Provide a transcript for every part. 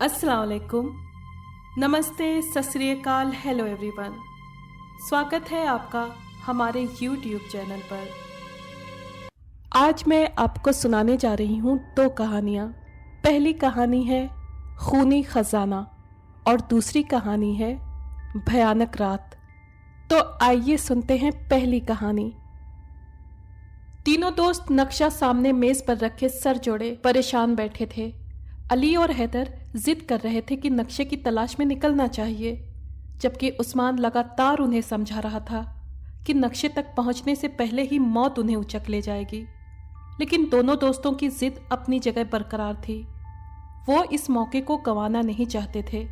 अस्सलाम वालेकुम, नमस्ते, सत श्री अकाल, हेलो एवरीवन। स्वागत है आपका हमारे YouTube चैनल पर। आज मैं आपको सुनाने जा रही हूँ दो कहानियाँ। पहली कहानी है खूनी खजाना और दूसरी कहानी है भयानक रात। तो आइए सुनते हैं पहली कहानी। तीनों दोस्त नक्शा सामने मेज पर रखे सर जोड़े परेशान बैठे थे। अली और हैदर जिद कर रहे थे कि नक्शे की तलाश में निकलना चाहिए, जबकि उस्मान लगातार उन्हें समझा रहा था कि नक्शे तक पहुंचने से पहले ही मौत उन्हें उचक ले जाएगी। लेकिन दोनों दोस्तों की जिद अपनी जगह बरकरार थी। वो इस मौके को गंवाना नहीं चाहते थे,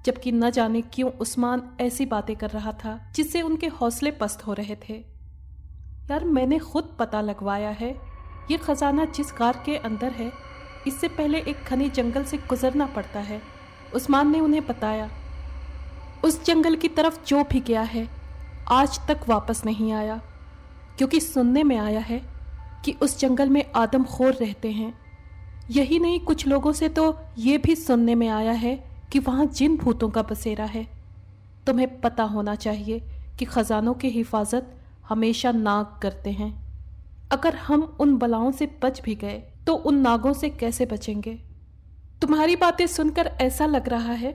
जबकि न जाने क्यों उस्मान ऐसी बातें कर रहा था जिससे उनके हौसले पस्त हो रहे थे। यार, मैंने खुद पता लगवाया है, ये खजाना जिस गार के अंदर है इससे पहले एक घने जंगल से गुजरना पड़ता है। उस्मान ने उन्हें बताया। उस जंगल की तरफ जो भी गया है आज तक वापस नहीं आया, क्योंकि सुनने में आया है कि उस जंगल में आदमखोर रहते हैं। यही नहीं, कुछ लोगों से तो ये भी सुनने में आया है कि वहाँ जिन भूतों का बसेरा है। तुम्हें पता होना चाहिए कि खजानों की हिफाजत हमेशा नाग करते हैं। अगर हम उन बलाओं से बच भी गए तो उन नागों से कैसे बचेंगे? तुम्हारी बातें सुनकर ऐसा लग रहा है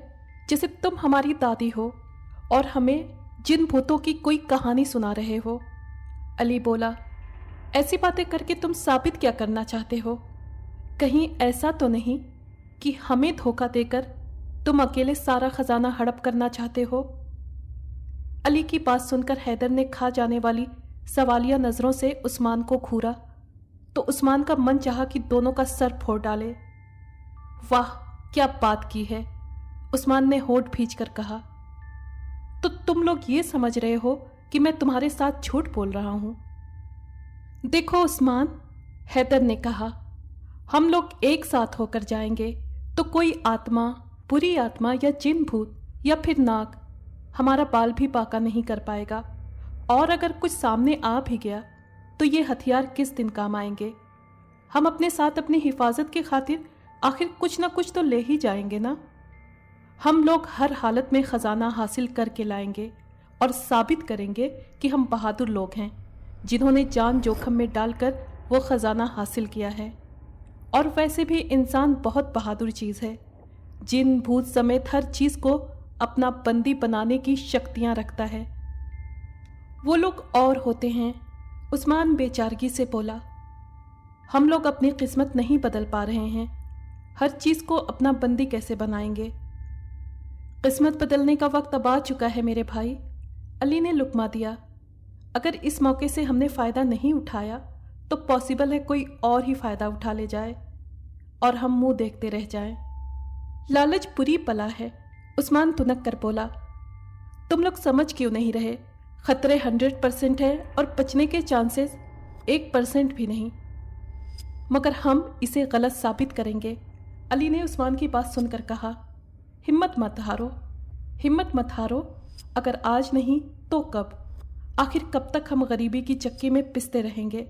जैसे तुम हमारी दादी हो और हमें जिन भूतों की कोई कहानी सुना रहे हो। अली बोला, ऐसी बातें करके तुम साबित क्या करना चाहते हो? कहीं ऐसा तो नहीं कि हमें धोखा देकर तुम अकेले सारा खजाना हड़प करना चाहते हो? अली की बात सुनकर हैदर ने खा जाने वाली सवालिया नजरों से उस्मान को घूरा तो उस्मान का मन चाहा कि दोनों का सर फोड़ डाले। वाह, क्या बात की है, उस्मान ने होठ भींचकर कहा। तो तुम लोग ये समझ रहे हो कि मैं तुम्हारे साथ झूठ बोल रहा हूं? देखो उस्मान, हैदर ने कहा, हम लोग एक साथ होकर जाएंगे तो कोई आत्मा, बुरी आत्मा या जिन भूत या फिर नाग हमारा बाल भी बाका नहीं कर पाएगा। और अगर कुछ सामने आ भी गया तो ये हथियार किस दिन काम आएंगे? हम अपने साथ अपनी हिफाजत की खातिर आखिर कुछ ना कुछ तो ले ही जाएंगे ना। हम लोग हर हालत में खजाना हासिल करके लाएंगे और साबित करेंगे कि हम बहादुर लोग हैं, जिन्होंने जान जोखिम में डालकर वो खजाना हासिल किया है। और वैसे भी इंसान बहुत बहादुर चीज़ है, जिन भूत समेत हर चीज़ को अपना बंदी बनाने की शक्तियाँ रखता है। वो लोग और होते हैं, उस्मान बेचारगी से बोला। हम लोग अपनी किस्मत नहीं बदल पा रहे हैं, हर चीज को अपना बंदी कैसे बनाएंगे? किस्मत बदलने का वक्त अब आ चुका है मेरे भाई, अली ने लुकमा दिया। अगर इस मौके से हमने फायदा नहीं उठाया तो पॉसिबल है कोई और ही फायदा उठा ले जाए और हम मुंह देखते रह जाएं। लालच बुरी बला है, उस्मान तुनक कर बोला। तुम लोग समझ क्यों नहीं रहे? खतरे 100% है और बचने के चांसेस 1% भी नहीं, मगर हम इसे गलत साबित करेंगे, अली ने उस्मान की बात सुनकर कहा। हिम्मत मत हारो, हिम्मत मत हारो, अगर आज नहीं तो कब? आखिर कब तक हम गरीबी की चक्की में पिसते रहेंगे?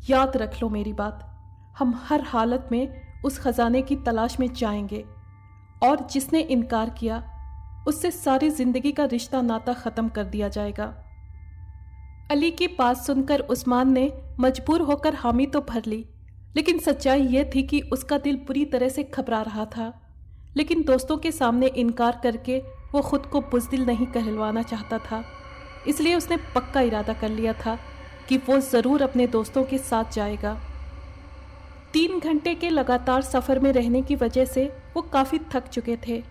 याद रख लो मेरी बात, हम हर हालत में उस खजाने की तलाश में जाएंगे और जिसने इनकार किया उससे सारी जिंदगी का रिश्ता नाता खत्म कर दिया जाएगा। अली की बात सुनकर उस्मान ने मजबूर होकर हामी तो भर ली, लेकिन सच्चाई यह थी कि उसका दिल पूरी तरह से घबरा रहा था। लेकिन दोस्तों के सामने इनकार करके वो खुद को बुज़दिल नहीं कहलवाना चाहता था, इसलिए उसने पक्का इरादा कर लिया था कि वो ज़रूर अपने दोस्तों के साथ जाएगा। 3 घंटे के लगातार सफ़र में रहने की वजह से वो काफ़ी थक चुके थे।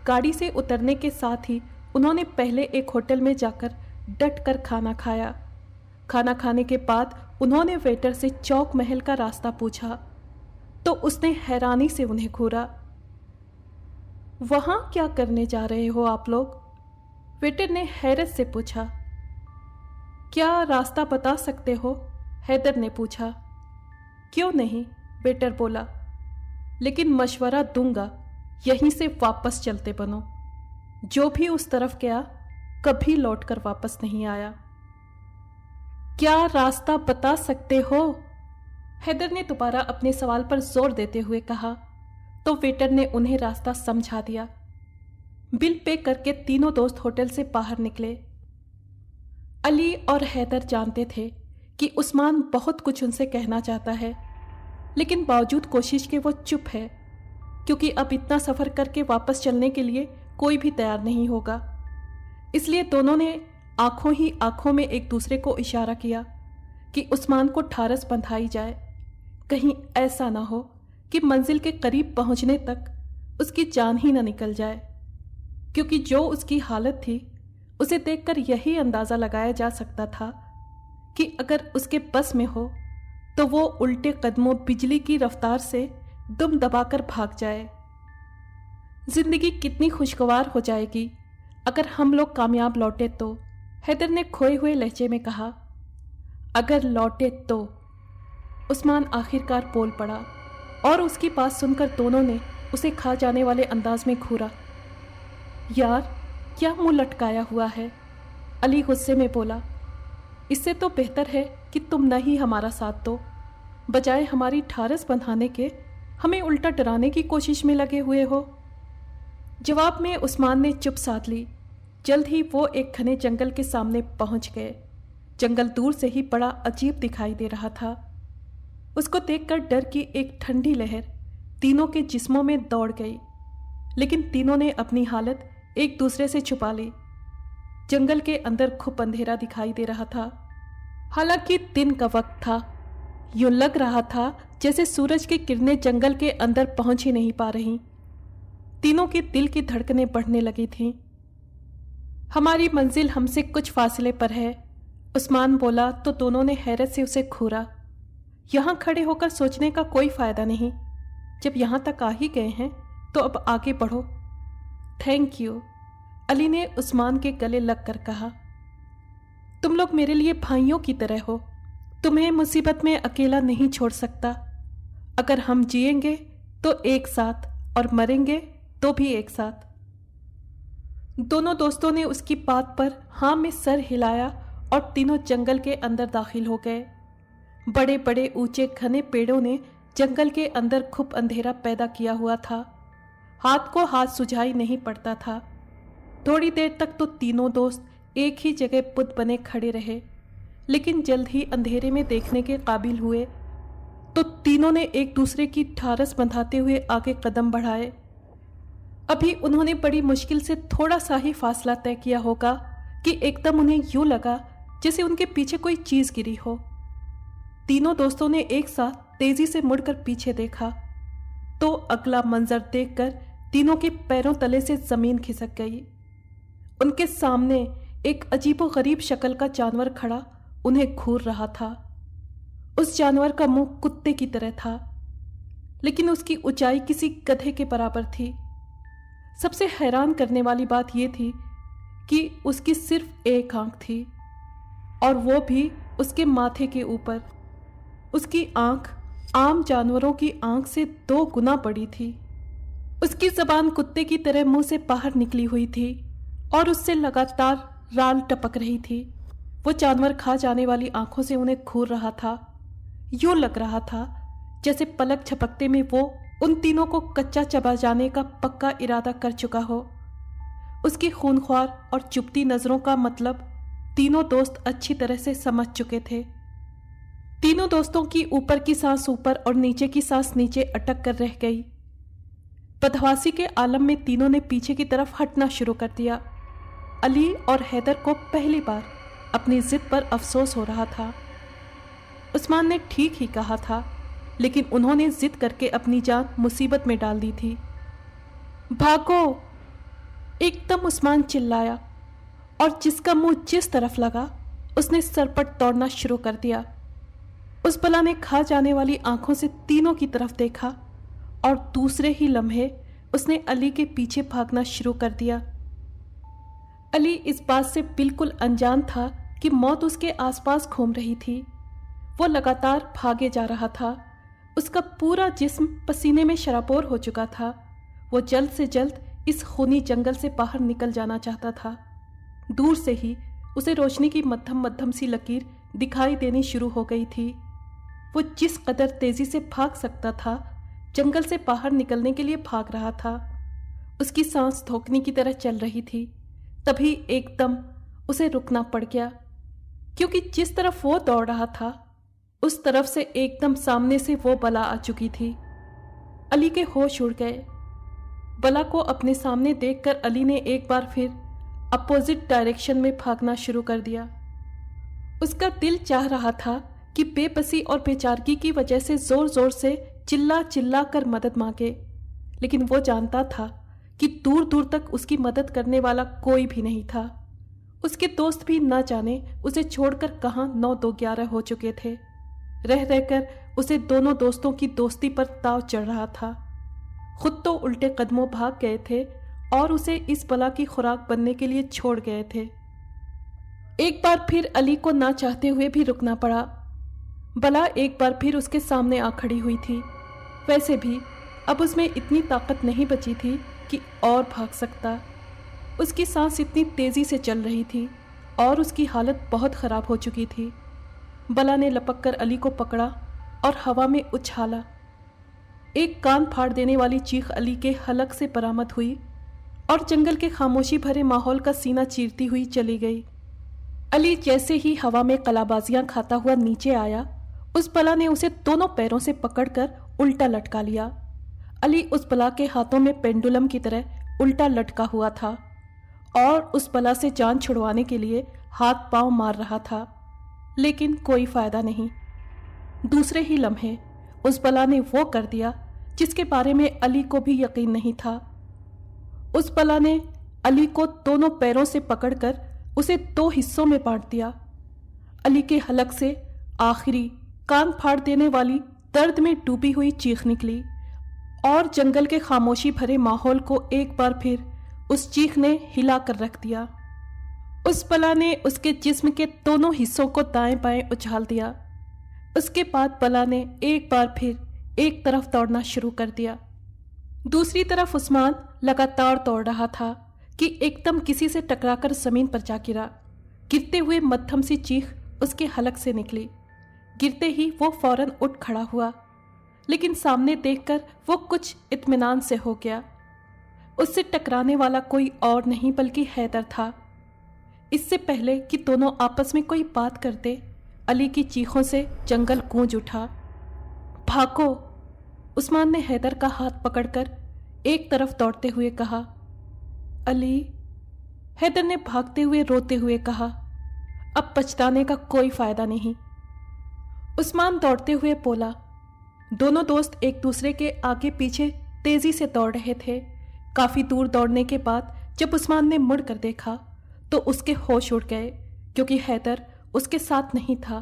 गाड़ी से उतरने के साथ ही उन्होंने पहले एक होटल में जाकर डट कर खाना खाया। खाना खाने के बाद उन्होंने वेटर से चौक महल का रास्ता पूछा तो उसने हैरानी से उन्हें घूरा। वहां क्या करने जा रहे हो आप लोग? वेटर ने हैरत से पूछा। क्या रास्ता बता सकते हो? हैदर ने पूछा। क्यों नहीं, वेटर बोला, लेकिन मशवरा दूंगा, यहीं से वापस चलते बनो। जो भी उस तरफ गया कभी लौटकर वापस नहीं आया। क्या रास्ता बता सकते हो? हैदर ने दोबारा अपने सवाल पर जोर देते हुए कहा तो वेटर ने उन्हें रास्ता समझा दिया। बिल पे करके तीनों दोस्त होटल से बाहर निकले। अली और हैदर जानते थे कि उस्मान बहुत कुछ उनसे कहना चाहता है, लेकिन बावजूद कोशिश के वो चुप है, क्योंकि अब इतना सफ़र करके वापस चलने के लिए कोई भी तैयार नहीं होगा। इसलिए दोनों ने आंखों ही आंखों में एक दूसरे को इशारा किया कि उस्मान को ठारस बंधाई जाए, कहीं ऐसा ना हो कि मंजिल के करीब पहुंचने तक उसकी जान ही ना निकल जाए, क्योंकि जो उसकी हालत थी उसे देखकर यही अंदाज़ा लगाया जा सकता था कि अगर उसके बस में हो तो वो उल्टे कदमों बिजली की रफ्तार से दुम दबाकर भाग जाए। जिंदगी कितनी खुशगवार हो जाएगी अगर हम लोग कामयाब लौटे तो, हैदर ने खोए हुए लहजे में कहा। अगर लौटे तो, उस्मान आखिरकार बोल पड़ा और उसकी बात सुनकर दोनों ने उसे खा जाने वाले अंदाज में घूरा। यार, क्या मुंह लटकाया हुआ है? अली गुस्से में बोला। इससे तो बेहतर है कि तुम न ही हमारा साथ दो, बजाय हमारी ठारस बंधाने के हमें उल्टा डराने की कोशिश में लगे हुए हो। जवाब में उस्मान ने चुप साध ली। जल्द ही वो एक घने जंगल के सामने पहुंच गए। जंगल दूर से ही बड़ा अजीब दिखाई दे रहा था। उसको देखकर डर की एक ठंडी लहर तीनों के जिस्मों में दौड़ गई, लेकिन तीनों ने अपनी हालत एक दूसरे से छुपा ली। जंगल के अंदर खूब अंधेरा दिखाई दे रहा था। हालांकि दिन का वक्त था, यूं लग रहा था जैसे सूरज की किरणें जंगल के अंदर पहुंच ही नहीं पा रहीं। तीनों के दिल की धड़कनें बढ़ने लगी थीं। हमारी मंजिल हमसे कुछ फासले पर है, उस्मान बोला तो दोनों ने हैरत से उसे घूरा। यहाँ खड़े होकर सोचने का कोई फायदा नहीं, जब यहाँ तक आ ही गए हैं तो अब आगे बढ़ो। थैंक यू, अली ने उस्मान के गले लगकर कहा। तुम लोग मेरे लिए भाइयों की तरह हो, तुम्हें मुसीबत में अकेला नहीं छोड़ सकता। अगर हम जिएंगे तो एक साथ और मरेंगे तो भी एक साथ। दोनों दोस्तों ने उसकी बात पर हाँ में सर हिलाया और तीनों जंगल के अंदर दाखिल हो गए। बड़े बड़े ऊंचे घने पेड़ों ने जंगल के अंदर खूब अंधेरा पैदा किया हुआ था। हाथ को हाथ सुझाई नहीं पड़ता था। थोड़ी देर तक तो तीनों दोस्त एक ही जगह बुत बने खड़े रहे, लेकिन जल्द ही अंधेरे में देखने के काबिल हुए तो तीनों ने एक दूसरे की ठारस बंधाते हुए आगे कदम बढ़ाए। अभी उन्होंने बड़ी मुश्किल से थोड़ा सा ही फासला तय किया होगा कि एकदम उन्हें यूं लगा जैसे उनके पीछे कोई चीज गिरी हो। तीनों दोस्तों ने एक साथ तेजी से मुड़कर पीछे देखा तो अगला मंजर देखकर तीनों के पैरों तले से जमीन खिसक गई। उनके सामने एक अजीबोगरीब शक्ल का जानवर खड़ा उन्हें घूर रहा था। उस जानवर का मुंह कुत्ते की तरह था, लेकिन उसकी ऊंचाई किसी गधे के बराबर थी। सबसे हैरान करने वाली बात यह थी कि उसकी सिर्फ एक आंख थी, और वो भी उसके माथे के ऊपर। उसकी आंख आम जानवरों की आंख से 2 गुना बड़ी थी। उसकी जबान कुत्ते की तरह मुंह से बाहर निकली हुई थी और उससे लगातार राल टपक रही थी। वो जानवर खा जाने वाली आंखों से उन्हें घूर रहा था। यूं लग रहा था जैसे पलक झपकते में वो उन तीनों को कच्चा चबा जाने का पक्का इरादा कर चुका हो। उसकी खूनख्वार और चुभती नजरों का मतलब तीनों दोस्त अच्छी तरह से समझ चुके थे। तीनों दोस्तों की ऊपर की सांस ऊपर और नीचे की सांस नीचे अटक कर रह गई। बदहवासी के आलम में तीनों ने पीछे की तरफ हटना शुरू कर दिया। अली और हैदर को पहली बार अपनी जिद पर अफसोस हो रहा था। उस्मान ने ठीक ही कहा था, लेकिन उन्होंने जिद करके अपनी जान मुसीबत में डाल दी थी। भागो! एकदम उस्मान चिल्लाया और जिसका मुंह जिस तरफ लगा उसने सरपट दौड़ना शुरू कर दिया। उस बला ने खा जाने वाली आंखों से तीनों की तरफ देखा और दूसरे ही लम्हे उसने अली के पीछे भागना शुरू कर दिया। अली इस बात से बिल्कुल अनजान था कि मौत उसके आसपास घूम रही थी। वो लगातार भागे जा रहा था। उसका पूरा जिस्म पसीने में शराबोर हो चुका था। वो जल्द से जल्द इस खूनी जंगल से बाहर निकल जाना चाहता था। दूर से ही उसे रोशनी की मध्यम मध्यम सी लकीर दिखाई देनी शुरू हो गई थी। वो जिस कदर तेजी से भाग सकता था, जंगल से बाहर निकलने के लिए भाग रहा था। उसकी सांस धोखने की तरह चल रही थी। तभी एकदम उसे रुकना पड़ गया, क्योंकि जिस तरफ वो दौड़ रहा था उस तरफ से एकदम सामने से वो बला आ चुकी थी। अली के होश उड़ गए। बला को अपने सामने देखकर अली ने एक बार फिर अपोजिट डायरेक्शन में भागना शुरू कर दिया। उसका दिल चाह रहा था कि बेबसी और बेचारगी की वजह से जोर जोर से चिल्ला चिल्ला कर मदद मांगे, लेकिन वो जानता था कि दूर दूर तक उसकी मदद करने वाला कोई भी नहीं था। उसके दोस्त भी न जाने उसे छोड़कर कहाँ 9-2-11 हो चुके थे। रह रहकर उसे दोनों दोस्तों की दोस्ती पर ताव चढ़ रहा था। खुद तो उल्टे कदमों भाग गए थे और उसे इस बला की खुराक बनने के लिए छोड़ गए थे। एक बार फिर अली को ना चाहते हुए भी रुकना पड़ा। बला एक बार फिर उसके सामने आ खड़ी हुई थी। वैसे भी अब उसमें इतनी ताकत नहीं बची थी कि और भाग सकता। उसकी सांस इतनी तेजी से चल रही थी और उसकी हालत बहुत खराब हो चुकी थी। बला ने लपक कर अली को पकड़ा और हवा में उछाला। एक कान फाड़ देने वाली चीख अली के हलक से बरामद हुई और जंगल के खामोशी भरे माहौल का सीना चीरती हुई चली गई। अली जैसे ही हवा में कलाबाजियां खाता हुआ नीचे आया, उस बला ने उसे दोनों पैरों से पकड़कर उल्टा लटका लिया। अली उस बला के हाथों में पेंडुलम की तरह उल्टा लटका हुआ था और उस बला से जान छुड़वाने के लिए हाथ पांव मार रहा था, लेकिन कोई फायदा नहीं। दूसरे ही लम्हे उस बला ने वो कर दिया जिसके बारे में अली को भी यकीन नहीं था। उस बला ने अली को दोनों पैरों से पकड़कर उसे 2 हिस्सों में बांट दिया। अली के हलक से आखिरी कान फाड़ देने वाली दर्द में डूबी हुई चीख निकली और जंगल के खामोशी भरे माहौल को एक बार फिर उस चीख ने हिला कर रख दिया। उस बला ने उसके जिस्म के दोनों हिस्सों को दाएं बाएं उछाल दिया। उसके बाद बला ने एक बार फिर एक तरफ दौड़ना शुरू कर दिया। दूसरी तरफ उस्मान लगातार दौड़ रहा था कि एकदम किसी से टकराकर जमीन पर जा गिरा। गिरते हुए मध्यम सी चीख उसके हलक से निकली। गिरते ही वो फौरन उठ खड़ा हुआ, लेकिन सामने देखकर वो कुछ इत्मीनान से हो गया। उससे टकराने वाला कोई और नहीं बल्कि हैदर था। इससे पहले कि दोनों आपस में कोई बात करते, अली की चीखों से जंगल गूंज उठा। भागो! उस्मान ने हैदर का हाथ पकड़कर एक तरफ दौड़ते हुए कहा। अली! हैदर ने भागते हुए रोते हुए कहा। अब पछताने का कोई फायदा नहीं। उस्मान दौड़ते हुए बोला। दोनों दोस्त एक दूसरे के आगे पीछे तेजी से दौड़ रहे थे। काफी दूर दौड़ने के बाद जब उस्मान ने मुड़ कर देखा तो उसके होश उड़ गए, क्योंकि हैदर उसके साथ नहीं था।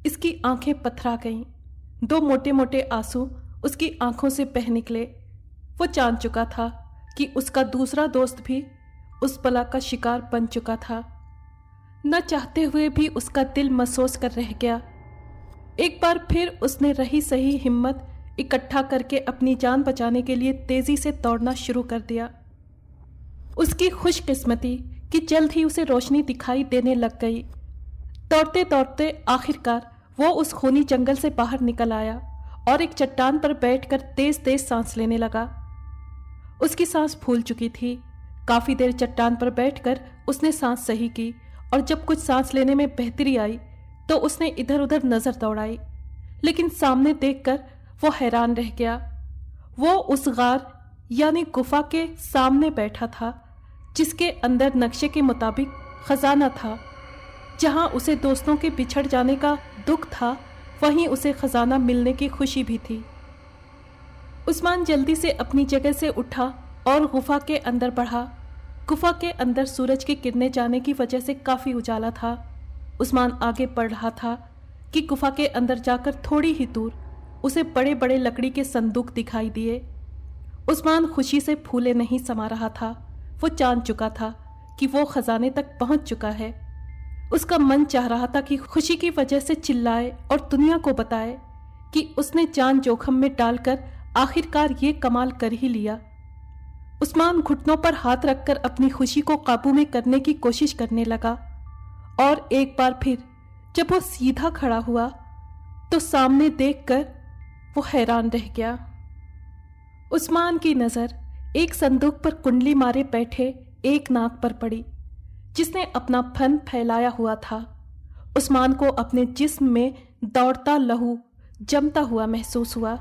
इसकी आंखें पथरा गईं। 2 मोटे मोटे आंसू उसकी आंखों से बह निकले। वो जान चुका था कि उसका दूसरा दोस्त भी उस बला का शिकार बन चुका था। न चाहते हुए भी उसका दिल महसूस कर रह गया। एक बार फिर उसने रही सही हिम्मत इकट्ठा करके अपनी जान बचाने के लिए तेजी से दौड़ना शुरू कर दिया। उसकी खुशकिस्मती कि जल्द ही उसे रोशनी दिखाई देने लग गई। दौड़ते दौड़ते आखिरकार वो उस खूनी जंगल से बाहर निकल आया और एक चट्टान पर बैठकर तेज तेज सांस लेने लगा। उसकी सांस फूल चुकी थी। काफी देर चट्टान पर बैठकर उसने सांस सही की और जब कुछ सांस लेने में बेहतरी आई तो उसने इधर उधर नजर दौड़ाई, लेकिन सामने देखकर वो हैरान रह गया। वो उस गार यानी गुफा के सामने बैठा था जिसके अंदर नक्शे के मुताबिक खजाना था। जहां उसे दोस्तों के बिछड़ जाने का दुख था, वहीं उसे खजाना मिलने की खुशी भी थी। उस्मान जल्दी से अपनी जगह से उठा और गुफा के अंदर बढ़ा। गुफा के अंदर सूरज की किरणें जाने की वजह से काफी उजाला था। उस्मान आगे बढ़ रहा था कि गुफा के अंदर जाकर थोड़ी ही दूर उसे बड़े बड़े लकड़ी के संदूक दिखाई दिए। उस्मान खुशी से फूले नहीं समा रहा था। वो जान चुका था कि वो खजाने तक पहुंच चुका है। उसका मन चाह रहा था कि खुशी की वजह से चिल्लाए और दुनिया को बताए कि उसने जान जोखम में डालकर आखिरकार ये कमाल कर ही लिया। उस्मान घुटनों पर हाथ रखकर अपनी खुशी को काबू में करने की कोशिश करने लगा और एक बार फिर जब वो सीधा खड़ा हुआ तो सामने देखकर वो हैरान रह गया। عثمان کی نظر ایک صندوق پر کنڈلی مارے بیٹھے ایک ناگ پر پڑی جس نے اپنا پھن پھیلایا ہوا تھا۔ عثمان کو اپنے جسم میں دوڑتا لہو جمتا ہوا محسوس ہوا،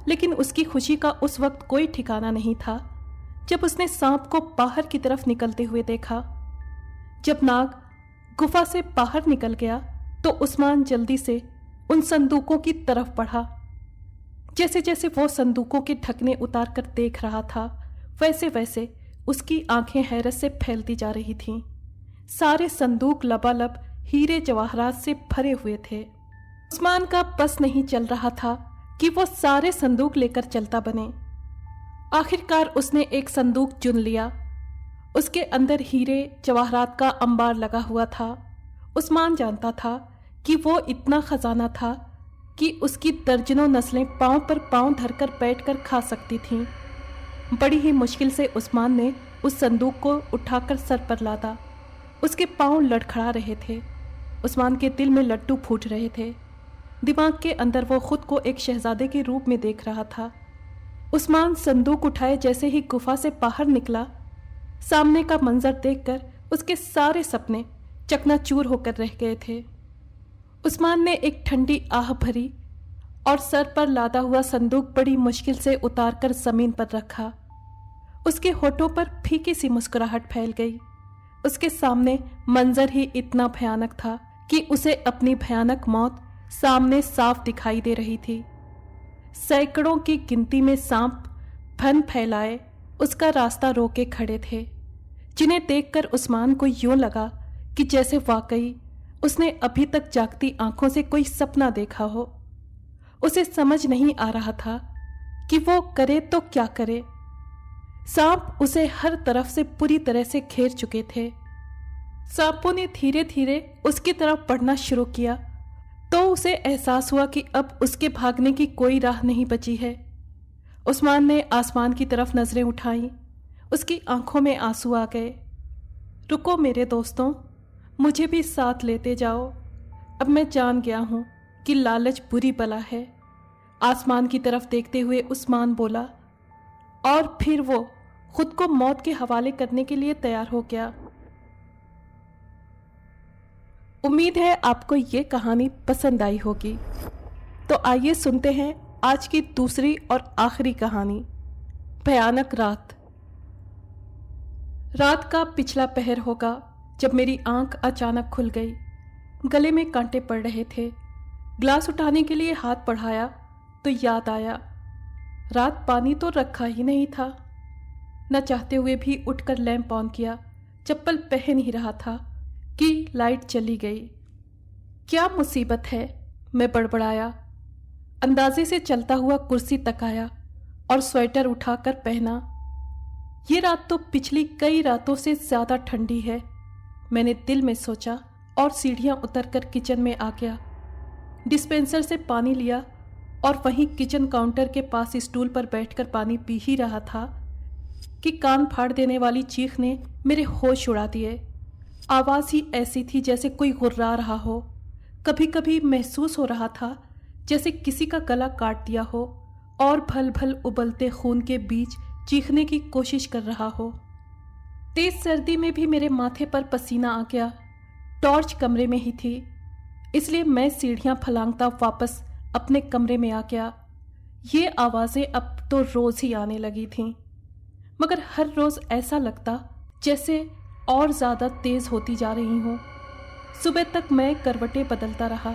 لیکن اس کی خوشی کا اس وقت کوئی ٹھکانہ نہیں تھا جب اس نے سانپ کو باہر کی طرف نکلتے ہوئے دیکھا۔ جب ناگ گفا سے باہر نکل گیا تو عثمان جلدی سے ان صندوقوں کی طرف بڑھا۔ جیسے جیسے وہ صندوقوں کے ڈھکنے اتار کر دیکھ رہا تھا ویسے ویسے اس کی آنکھیں حیرت سے پھیلتی جا رہی تھیں۔ سارے صندوق لبالب ہیرے جواہرات سے بھرے ہوئے تھے۔ عثمان کا بس نہیں چل رہا تھا کہ وہ سارے صندوق لے کر چلتا بنے۔ آخرکار اس نے ایک صندوق چن لیا۔ اس کے اندر ہیرے جواہرات کا انبار لگا ہوا تھا۔ عثمان جانتا تھا کہ وہ اتنا خزانہ تھا کہ اس کی درجنوں نسلیں پاؤں پر پاؤں دھر کر بیٹھ کر کھا سکتی تھیں۔ بڑی ہی مشکل سے عثمان نے اس صندوق کو اٹھا کر سر پر لادا۔ اس کے پاؤں لڑکھڑا رہے تھے۔ عثمان کے دل میں لڈو پھوٹ رہے تھے۔ دماغ کے اندر وہ خود کو ایک شہزادے کے روپ میں دیکھ رہا تھا۔ عثمان صندوق اٹھائے جیسے ہی گفا سے باہر نکلا، سامنے کا منظر دیکھ کر اس کے سارے سپنے چکنا چور ہو کر رہ گئے تھے۔ عثمان نے ایک ٹھنڈی آہ بھری اور سر پر لادا ہوا صندوق بڑی مشکل سے اتار کر زمین پر رکھا۔ اس کے ہونٹوں پر پھیکی سی مسکراہٹ پھیل گئی۔ اس کے سامنے منظر ہی اتنا بھیانک تھا کہ اسے اپنی بھیانک موت سامنے صاف دکھائی دے رہی تھی۔ سینکڑوں کی گنتی میں سانپ پھن پھیلائے اس کا راستہ روکے کھڑے تھے، جنہیں دیکھ کر عثمان کو یوں لگا کہ جیسے واقعی اس نے ابھی تک جاگتی آنکھوں سے کوئی سپنا دیکھا ہو۔ اسے سمجھ نہیں آ رہا تھا کہ وہ کرے تو کیا کرے۔ سانپ اسے ہر طرف سے پوری طرح سے گھیر چکے تھے۔ سانپوں نے دھیرے دھیرے اس کی طرف بڑھنا شروع کیا تو اسے احساس ہوا کہ اب اس کے بھاگنے کی کوئی راہ نہیں بچی ہے۔ عثمان نے آسمان کی طرف نظریں اٹھائیں۔ اس کی آنکھوں میں آنسو آ گئے۔ رکو میرے دوستوں، مجھے بھی ساتھ لیتے جاؤ۔ اب میں جان گیا ہوں کہ لالچ بری بلا ہے۔ آسمان کی طرف دیکھتے ہوئے عثمان بولا، اور پھر وہ خود کو موت کے حوالے کرنے کے لیے تیار ہو گیا۔ امید ہے آپ کو یہ کہانی پسند آئی ہوگی۔ تو آئیے سنتے ہیں آج کی دوسری اور آخری کہانی، بھیانک رات۔ رات کا پچھلا پہر ہوگا جب میری آنکھ اچانک کھل گئی۔ گلے میں کانٹے پڑ رہے تھے۔ گلاس اٹھانے کے لیے ہاتھ بڑھایا تو یاد آیا رات پانی تو رکھا ہی نہیں تھا۔ نہ چاہتے ہوئے بھی اٹھ کر لیمپ آن کیا۔ چپل پہن ہی رہا تھا کہ لائٹ چلی گئی۔ کیا مصیبت ہے، میں بڑبڑایا۔ اندازے سے چلتا ہوا کرسی تک آیا اور سویٹر اٹھا کر پہنا۔ یہ رات تو پچھلی کئی راتوں سے زیادہ ٹھنڈی ہے، میں نے دل میں سوچا اور سیڑھیاں اتر کر کچن میں آ گیا۔ ڈسپینسر سے پانی لیا اور وہیں کچن کاؤنٹر کے پاس اسٹول پر بیٹھ کر پانی پی ہی رہا تھا کہ کان پھاڑ دینے والی چیخ نے میرے ہوش اڑا دیے۔ آواز ہی ایسی تھی جیسے کوئی غرا رہا ہو۔ کبھی کبھی محسوس ہو رہا تھا جیسے کسی کا گلا کاٹ دیا ہو اور بھل بھل ابلتے خون کے بیچ چیخنے کی کوشش کر رہا ہو۔ تیز سردی میں بھی میرے ماتھے پر پسینہ آ گیا۔ ٹارچ کمرے میں ہی تھی، اس لیے میں سیڑھیاں پھلانگتا واپس اپنے کمرے میں آ گیا۔ یہ آوازیں اب تو روز ہی آنے لگی تھیں، مگر ہر روز ایسا لگتا جیسے اور زیادہ تیز ہوتی جا رہی ہوں۔ صبح تک میں کروٹیں بدلتا رہا۔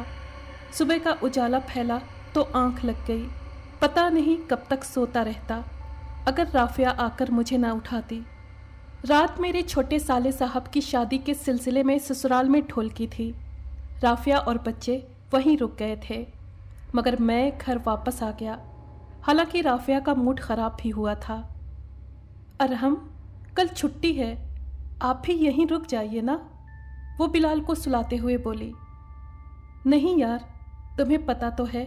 صبح کا اجالا پھیلا تو آنکھ لگ گئی۔ پتہ نہیں کب تک سوتا رہتا اگر رافعہ آ کر مجھے نہ اٹھاتی۔ رات میرے چھوٹے سالے صاحب کی شادی کے سلسلے میں سسرال میں ڈھولکی تھی۔ رافعہ اور بچے وہیں رک گئے تھے، مگر میں گھر واپس آ گیا، حالانکہ رافعہ کا موڈ خراب بھی ہوا تھا۔ ارحم، کل چھٹی ہے، آپ بھی یہیں رک جائیے نا، وہ بلال کو سلاتے ہوئے بولی۔ نہیں یار، تمہیں پتہ تو ہے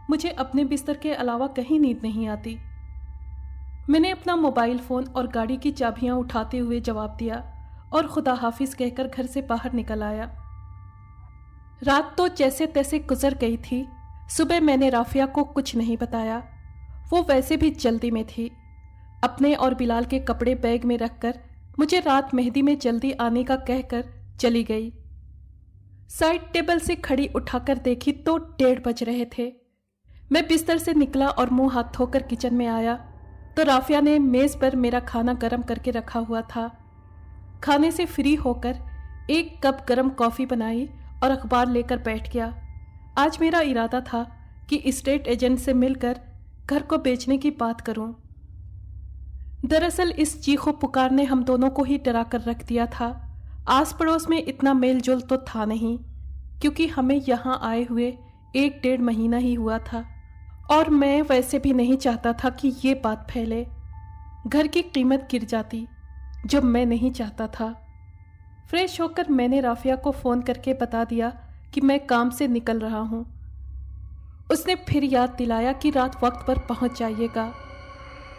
مجھے اپنے بستر کے علاوہ کہیں نیند نہیں آتی۔ میں نے اپنا موبائل فون اور گاڑی کی چابیاں اٹھاتے ہوئے جواب دیا اور خدا حافظ کہہ کر گھر سے باہر نکل آیا۔ رات تو جیسے تیسے گزر گئی تھی۔ صبح میں نے رافعہ کو کچھ نہیں بتایا، وہ ویسے بھی جلدی میں تھی۔ अपने और बिलाल के कपड़े बैग में रखकर मुझे रात मेहंदी में जल्दी आने का कहकर चली गई। साइड टेबल से खड़ी उठाकर देखी तो 1:30 बज रहे थे। मैं बिस्तर से निकला और मुंह हाथ धोकर किचन में आया तो राफिया ने मेज पर मेरा खाना गर्म करके रखा हुआ था। खाने से फ्री होकर 1 कप गर्म कॉफ़ी बनाई और अखबार लेकर बैठ गया। आज मेरा इरादा था कि एस्टेट एजेंट से मिलकर घर को बेचने की बात करूं। दरअसल इस चीखों पुकार ने हम दोनों को ही डरा कर रख दिया था। आस पड़ोस में इतना मेल जोल तो था नहीं, क्योंकि हमें यहाँ आए हुए 1-1.5 महीना ही हुआ था और मैं वैसे भी नहीं चाहता था कि ये बात फैले। घर की कीमत गिर जाती, जो मैं नहीं चाहता था। फ्रेश होकर मैंने राफिया को फ़ोन करके बता दिया कि मैं काम से निकल रहा हूँ। उसने फिर याद दिलाया कि रात वक्त पर पहुँच जाइएगा।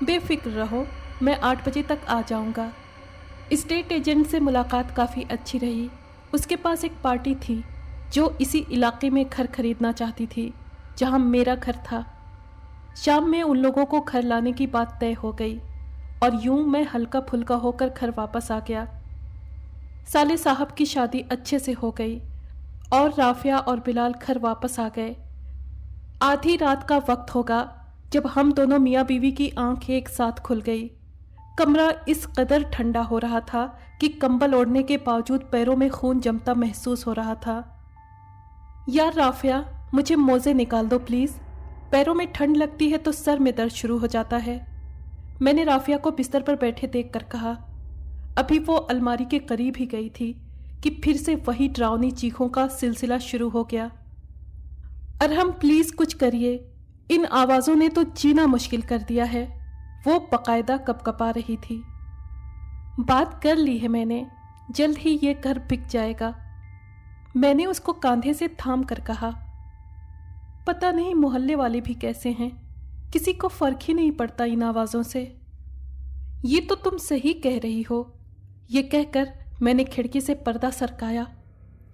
बेफिक्र रहो, मैं 8 बजे तक आ जाऊँगा। एस्टेट एजेंट से मुलाकात काफ़ी अच्छी रही। उसके पास एक पार्टी थी जो इसी इलाके में घर खरीदना चाहती थी जहाँ मेरा घर था। शाम में उन लोगों को घर लाने की बात तय हो गई और यूं मैं हल्का फुल्का होकर घर वापस आ गया। साले साहब की शादी अच्छे से हो गई और राफिया और बिलाल घर वापस आ गए। आधी रात का वक्त होगा जब हम दोनों मियाँ बीवी की आंखें एक साथ खुल गई। कमरा इस कदर ठंडा हो रहा था कि कंबल ओढ़ने के बावजूद पैरों में खून जमता महसूस हो रहा था। यार राफिया, मुझे मोजे निकाल दो प्लीज़। पैरों में ठंड लगती है तो सर में दर्द शुरू हो जाता है, मैंने राफिया को बिस्तर पर बैठे देखकर कहा। अभी वो अलमारी के करीब ही गई थी कि फिर से वही डरावनी चीखों का सिलसिला शुरू हो गया। अरहम प्लीज़ कुछ करिए, इन आवाज़ों ने तो जीना मुश्किल कर दिया है। वो बाकायदा कपकपा रही थी। बात कर ली है मैंने, जल्द ही ये घर बिक जाएगा, मैंने उसको कांधे से थाम कर कहा। पता नहीं मोहल्ले वाले भी कैसे हैं, किसी को फर्क ही नहीं पड़ता इन आवाज़ों से। ये तो तुम सही कह रही हो। ये कहकर मैंने खिड़की से पर्दा सरकाया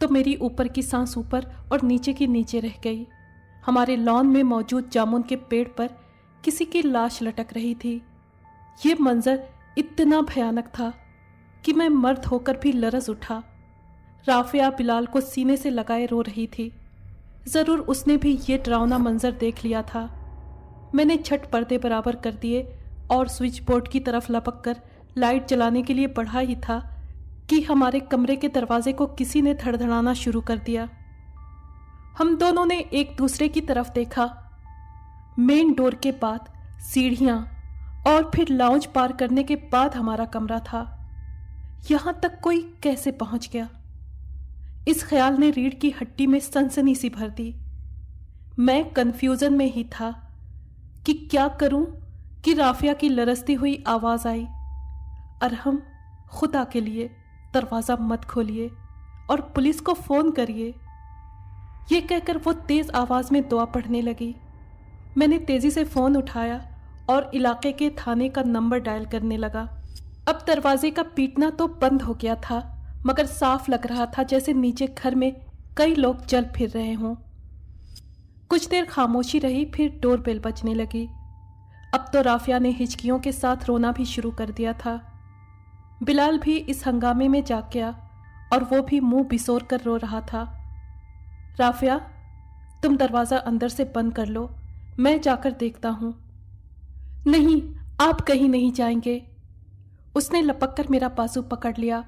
तो मेरी ऊपर की सांस ऊपर और नीचे की नीचे रह गई। हमारे लॉन में मौजूद जामुन के पेड़ पर किसी की लाश लटक रही थी। ये मंजर इतना भयानक था कि मैं मर्द होकर भी लरज़ उठा। राफिया बिलाल को सीने से लगाए रो रही थी। ज़रूर उसने भी ये डरावना मंजर देख लिया था। मैंने छठ पर्दे बराबर कर दिए और स्विच बोर्ड की तरफ लपक कर लाइट जलाने के लिए बढ़ा ही था कि हमारे कमरे के दरवाजे को किसी ने धड़धड़ाना शुरू कर दिया। हम दोनों ने एक दूसरे की तरफ देखा। मेन डोर के बाद सीढ़ियाँ और फिर लाउंज पार करने के बाद हमारा कमरा था। यहाँ तक कोई कैसे पहुँच गया? इस ख्याल ने रीढ़ की हड्डी में सनसनी सी भर दी। मैं कंफ्यूजन में ही था कि क्या करूं कि राफिया की लरसती हुई आवाज़ आई, अरहम खुदा के लिए दरवाज़ा मत खोलिए और पुलिस को फ़ोन करिए। ये कहकर वो तेज़ आवाज़ में दुआ पढ़ने लगी। मैंने तेज़ी से फ़ोन उठाया और इलाके के थाने का नंबर डायल करने लगा। अब दरवाजे का पीटना तो बंद हो गया था, मगर साफ लग रहा था जैसे नीचे घर में कई लोग चल फिर रहे हों। कुछ देर खामोशी रही, फिर डोरबेल बजने लगी। अब तो राफिया ने हिचकियों के साथ रोना भी शुरू कर दिया था। बिलाल भी इस हंगामे में जाग गया और वो भी मुंह बिसोर कर रो रहा था। राफिया, तुम दरवाज़ा अंदर से बंद कर लो, मैं जाकर देखता हूँ। नहीं, आप कहीं नहीं जाएंगे। उसने लपक कर मेरा बाजू पकड़ लिया।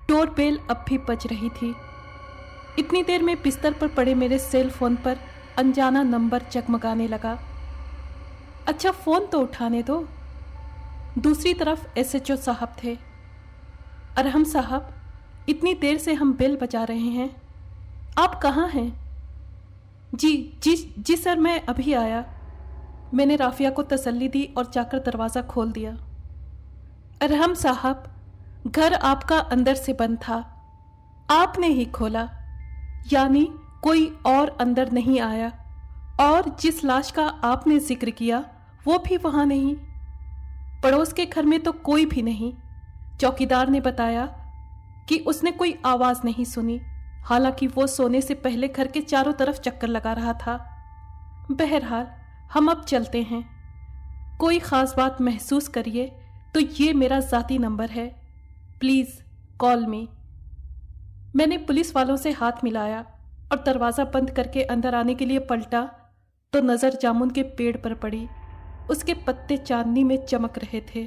डोरबेल अब भी बज रही थी। इतनी देर में बिस्तर पर पड़े मेरे सेल फोन पर अनजाना नंबर जगमगाने लगा। अच्छा, फ़ोन तो उठाने दो। दूसरी तरफ एसएचओ साहब थे। अरहम साहब, इतनी देर से हम बेल बजा रहे हैं, आप कहाँ हैं? जी जी जी सर, मैं अभी आया। मैंने राफिया को तसल्ली दी और जाकर दरवाज़ा खोल दिया। अरहम साहब, घर आपका अंदर से बंद था, आपने ही खोला, यानी कोई और अंदर नहीं आया, और जिस लाश का आपने जिक्र किया वो भी वहाँ नहीं। पड़ोस के घर में तो कोई भी नहीं। चौकीदार ने बताया कि उसने कोई आवाज़ नहीं सुनी, हालांकि वो सोने से पहले घर के चारों तरफ चक्कर लगा रहा था। बहरहाल हम अब चलते हैं। کوئی خاص بات محسوس کریے تو یہ میرا ذاتی نمبر ہے، پلیز کال می۔ میں نے پولیس والوں سے ہاتھ ملایا اور دروازہ بند کر کے اندر آنے کے لیے پلٹا تو نظر جامن کے پیڑ پر پڑی۔ اس کے پتے چاندنی میں چمک رہے تھے۔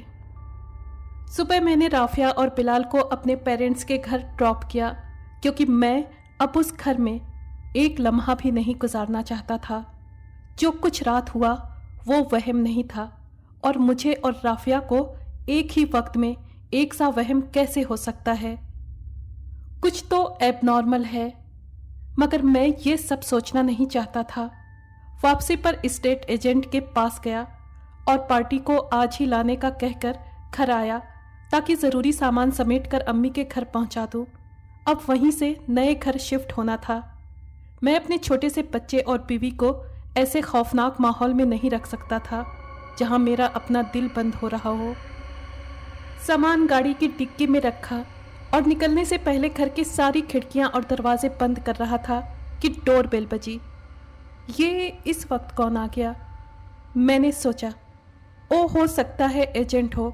صبح میں نے رافیہ اور بلال کو اپنے پیرنٹس کے گھر ڈراپ کیا کیونکہ میں اب اس گھر میں ایک لمحہ بھی نہیں گزارنا چاہتا تھا۔ جو کچھ رات ہوا وہ وہم نہیں تھا، اور مجھے اور رافیہ کو ایک ہی وقت میں ایک سا وہم کیسے ہو سکتا ہے؟ کچھ تو ایب نارمل ہے، مگر میں یہ سب سوچنا نہیں چاہتا تھا۔ واپسی پر اسٹیٹ ایجنٹ کے پاس گیا اور پارٹی کو آج ہی لانے کا کہہ کر گھر آیا تاکہ ضروری سامان سمیٹ کر امی کے گھر پہنچا دوں۔ اب وہیں سے نئے گھر شفٹ ہونا تھا۔ میں اپنے چھوٹے سے بچے اور بیوی کو ایسے خوفناک ماحول میں نہیں رکھ سکتا تھا جہاں میرا اپنا دل بند ہو رہا ہو۔ سامان گاڑی کی ڈگی میں رکھا اور نکلنے سے پہلے گھر کی ساری کھڑکیاں اور دروازے بند کر رہا تھا کہ ڈور بیل بجی۔ یہ اس وقت کون آ گیا؟ میں نے سوچا، ہو سکتا ہے ایجنٹ ہو۔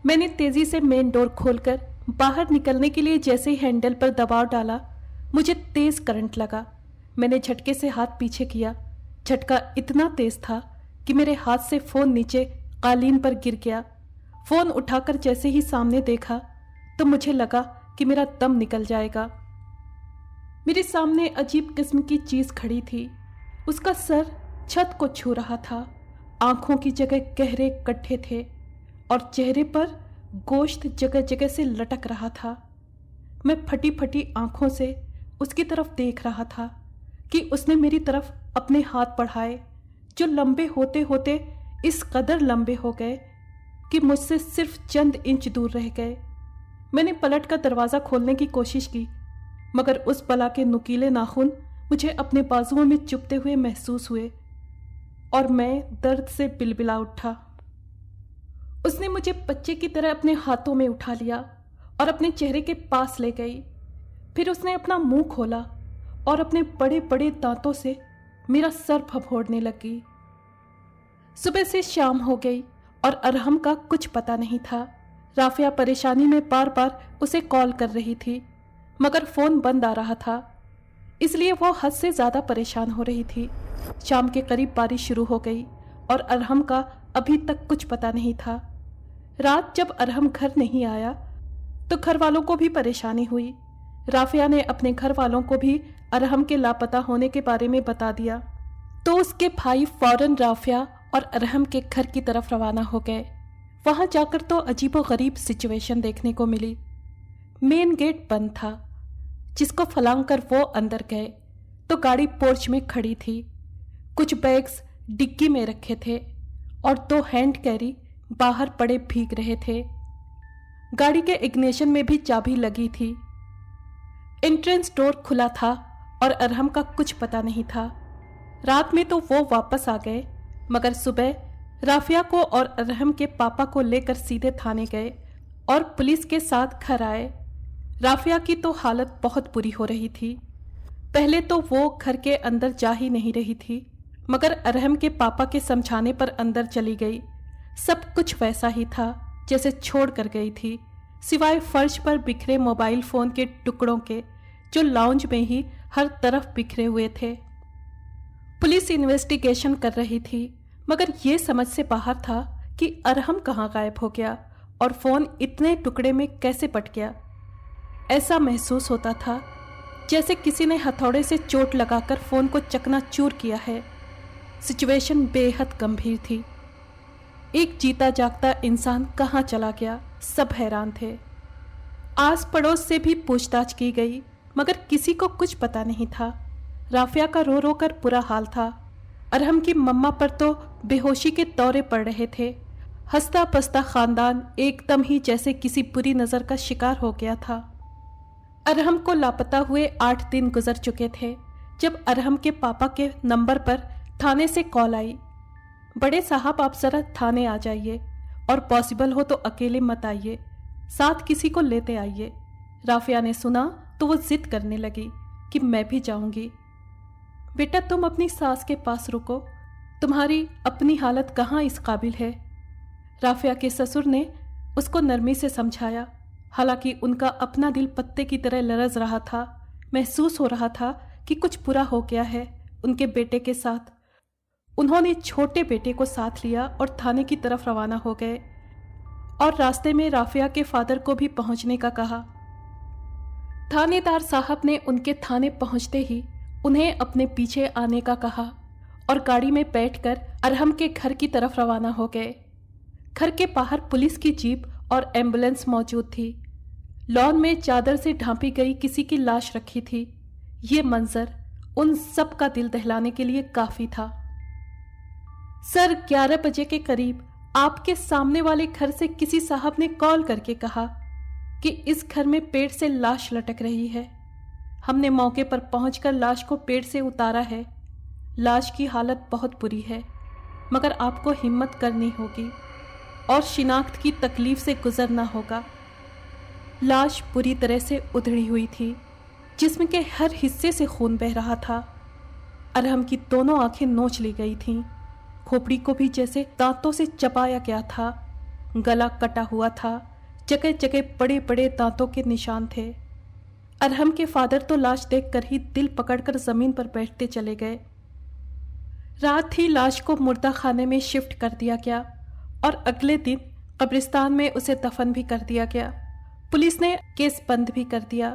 میں نے تیزی سے مین ڈور کھول کر باہر نکلنے کے لیے جیسے ہی ہینڈل پر دباؤ ڈالا، مجھے تیز کرنٹ لگا۔ میں نے جھٹکے سے ہاتھ پیچھے کیا۔ جھٹکا اتنا تیز تھا کہ میرے ہاتھ سے فون نیچے قالین پر گر گیا۔ فون اٹھا کر جیسے ہی سامنے دیکھا تو مجھے لگا کہ میرا دم نکل جائے گا۔ میرے سامنے عجیب قسم کی چیز کھڑی تھی۔ اس کا سر چھت کو چھو رہا تھا، آنکھوں کی جگہ گہرے گڈھے تھے اور چہرے پر گوشت جگہ جگہ سے لٹک رہا تھا۔ میں پھٹی پھٹی آنکھوں سے اس کی طرف دیکھ رہا تھا کہ اس نے میری طرف اپنے ہاتھ بڑھائے، جو لمبے ہوتے ہوتے اس قدر لمبے ہو گئے کہ مجھ سے صرف چند انچ دور رہ گئے۔ میں نے پلٹ کر دروازہ کھولنے کی کوشش کی، مگر اس بلا کے نکیلے ناخن مجھے اپنے بازوؤں میں چبھتے ہوئے محسوس ہوئے اور میں درد سے بلبلا اٹھا۔ اس نے مجھے بچے کی طرح اپنے ہاتھوں میں اٹھا لیا اور اپنے چہرے کے پاس لے گئی۔ پھر اس نے اپنا منہ کھولا اور اپنے بڑے بڑے دانتوں سے میرا سر پھپھوڑنے لگی۔ صبح سے شام ہو گئی اور ارحم کا کچھ پتہ نہیں تھا۔ رافیہ پریشانی میں بار بار اسے کال کر رہی تھی، مگر فون بند آ رہا تھا، اس لیے وہ حد سے زیادہ پریشان ہو رہی تھی۔ شام کے قریب بارش شروع ہو گئی اور ارحم کا ابھی تک کچھ پتہ نہیں تھا۔ رات جب ارحم گھر نہیں آیا تو گھر والوں کو بھی پریشانی ہوئی۔ رافیہ نے اپنے گھر والوں کو بھی ارحم کے لاپتہ ہونے کے بارے میں بتا دیا، تو اس کے بھائی فوراً رافیہ اور ارحم کے گھر کی طرف روانہ ہو گئے۔ وہاں جا کر تو عجیب و غریب سچویشن دیکھنے کو ملی۔ مین گیٹ بند تھا، جس کو پھلانگ کر وہ اندر گئے تو گاڑی پورچ میں کھڑی تھی۔ کچھ بیگز ڈگی میں رکھے تھے اور 2 ہینڈ کیری باہر پڑے بھیگ رہے تھے۔ گاڑی کے اگنیشن میں بھی چابی لگی تھی۔ انٹرنس ڈور کھلا تھا اور ارحم کا کچھ پتہ نہیں تھا۔ رات میں تو وہ واپس آ گئے، مگر صبح رافیہ کو اور ارحم کے پاپا کو لے کر سیدھے تھانے گئے اور پولیس کے ساتھ گھر آئے۔ رافیہ کی تو حالت بہت بری ہو رہی تھی۔ پہلے تو وہ گھر کے اندر جا ہی نہیں رہی تھی، مگر ارحم کے پاپا کے سمجھانے پر اندر چلی گئی۔ سب کچھ ویسا ہی تھا جیسے چھوڑ کر گئی تھی، سوائے فرش پر بکھرے موبائل فون کے ٹکڑوں کے، جو لاؤنج میں ہی ہر طرف بکھرے ہوئے تھے۔ پولیس انویسٹیگیشن کر رہی تھی، مگر یہ سمجھ سے باہر تھا کہ ارحم کہاں غائب ہو گیا اور فون اتنے ٹکڑے میں کیسے پٹ گیا۔ ایسا محسوس ہوتا تھا جیسے کسی نے ہتھوڑے سے چوٹ لگا کر فون کو چکنا چور کیا ہے۔ سچویشن بے حد گمبھیر تھی۔ ایک جیتا جاگتا انسان کہاں چلا گیا، سب حیران تھے۔ آس پڑوس سے بھی پوچھ تاچھ کی گئی، مگر کسی کو کچھ پتہ نہیں تھا۔ رافیہ کا رو رو کر برا حال تھا۔ ارحم کی مما پر تو بے ہوشی کے دورے پڑ رہے تھے۔ ہنستا پستا خاندان ایک دم ہی جیسے کسی بری نظر کا شکار ہو گیا تھا۔ ارحم کو لاپتہ ہوئے 8 دن گزر چکے تھے جب ارحم کے پاپا کے نمبر پر تھانے سے کال آئی، بڑے صاحب آپ ذرا تھانے آ جائیے اور پاسبل ہو تو اکیلے مت آئیے، ساتھ کسی کو لیتے آئیے۔ رافیہ نے سنا تو وہ ضد کرنے لگی کہ میں بھی جاؤں گی۔ بیٹا تم اپنی ساس کے پاس رکو، تمہاری اپنی حالت کہاں اس قابل ہے؟ رافعہ کے سسر نے اس کو نرمی سے سمجھایا، حالانکہ ان کا اپنا دل پتے کی طرح لرز رہا تھا۔ محسوس ہو رہا تھا کہ کچھ برا ہو گیا ہے ان کے بیٹے کے ساتھ۔ انہوں نے چھوٹے بیٹے کو ساتھ لیا اور تھانے کی طرف روانہ ہو گئے، اور راستے میں رافعہ کے فادر کو بھی پہنچنے کا کہا۔ تھانے دار صاحب نے ان کے تھانے پہنچتے ہی انہیں اپنے پیچھے آنے کا کہا اور گاڑی میں بیٹھ کر ارحم کے گھر کی طرف روانہ ہو گئے۔ گھر کے باہر پولیس کی جیپ اور ایمبولینس موجود تھی۔ لان میں چادر سے ڈھانپی گئی کسی کی لاش رکھی تھی۔ یہ منظر ان سب کا دل دہلانے کے لیے کافی تھا۔ سر 11 بجے کے قریب آپ کے سامنے والے گھر سے کسی صاحب نے کال کر کے کہا کہ اس گھر میں پیڑ سے لاش لٹک رہی ہے۔ ہم نے موقع پر پہنچ کر لاش کو پیڑ سے اتارا ہے۔ لاش کی حالت بہت بری ہے، مگر آپ کو ہمت کرنی ہوگی اور شناخت کی تکلیف سے گزرنا ہوگا۔ لاش بری طرح سے ادھڑی ہوئی تھی، جسم کے ہر حصے سے خون بہہ رہا تھا۔ ارحم کی دونوں آنکھیں نوچ لی گئی تھیں، کھوپڑی کو بھی جیسے دانتوں سے چبایا گیا تھا۔ گلا کٹا ہوا تھا، جگہ جگہ بڑے بڑے دانتوں کے نشان تھے۔ ارحم کے فادر تو لاش دیکھ کر ہی دل پکڑ کر زمین پر بیٹھتے چلے گئے۔ رات ہی لاش کو مردہ خانے میں شفٹ کر دیا گیا اور اگلے دن قبرستان میں اسے دفن بھی کر دیا گیا۔ پولیس نے کیس بند بھی کر دیا۔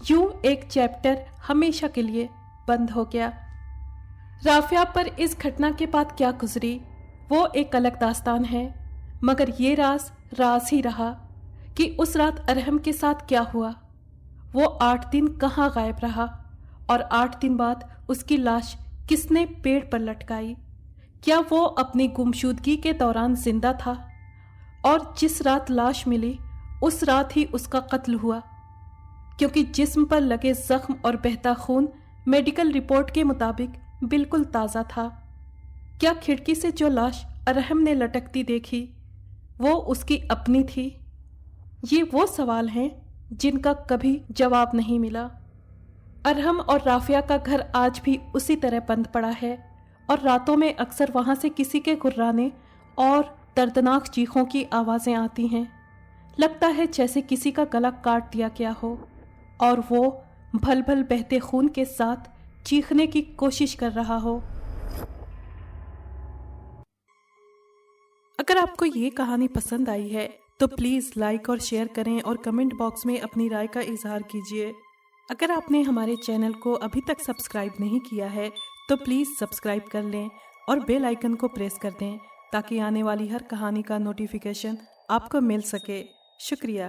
یوں ایک چیپٹر ہمیشہ کے لیے بند ہو گیا۔ رافعہ پر اس گھٹنا کے بعد کیا گزری وہ ایک الگ داستان ہے، مگر یہ راز ہی رہا کہ اس رات ارحم کے ساتھ کیا ہوا۔ وہ 8 دن کہاں غائب رہا، اور 8 دن بعد اس کی لاش کس نے پیڑ پر لٹکائی؟ کیا وہ اپنی گمشدگی کے دوران زندہ تھا، اور جس رات لاش ملی اس رات ہی اس کا قتل ہوا؟ کیونکہ جسم پر لگے زخم اور بہتا خون میڈیکل رپورٹ کے مطابق بالکل تازہ تھا۔ کیا کھڑکی سے جو لاش ارحم نے لٹکتی دیکھی وہ اس کی اپنی تھی؟ یہ وہ سوال ہیں جن کا کبھی جواب نہیں ملا۔ ارحم اور رافعہ کا گھر آج بھی اسی طرح بند پڑا ہے، اور راتوں میں اکثر وہاں سے کسی کے گھرانے اور دردناک چیخوں کی آوازیں آتی ہیں۔ لگتا ہے جیسے کسی کا گلا کاٹ دیا گیا ہو اور وہ بھل بھل بہتے خون کے ساتھ چیخنے کی کوشش کر رہا ہو۔ اگر آپ کو یہ کہانی پسند آئی ہے تو پلیز لائک اور شیئر کریں، اور کمنٹ باکس میں اپنی رائے کا اظہار کیجیے۔ اگر آپ نے ہمارے چینل کو ابھی تک سبسکرائب نہیں کیا ہے تو پلیز سبسکرائب کر لیں اور بیل آئیکن کو پریس کر دیں تاکہ آنے والی ہر کہانی کا نوٹیفیکیشن آپ کو مل سکے۔ شکریہ۔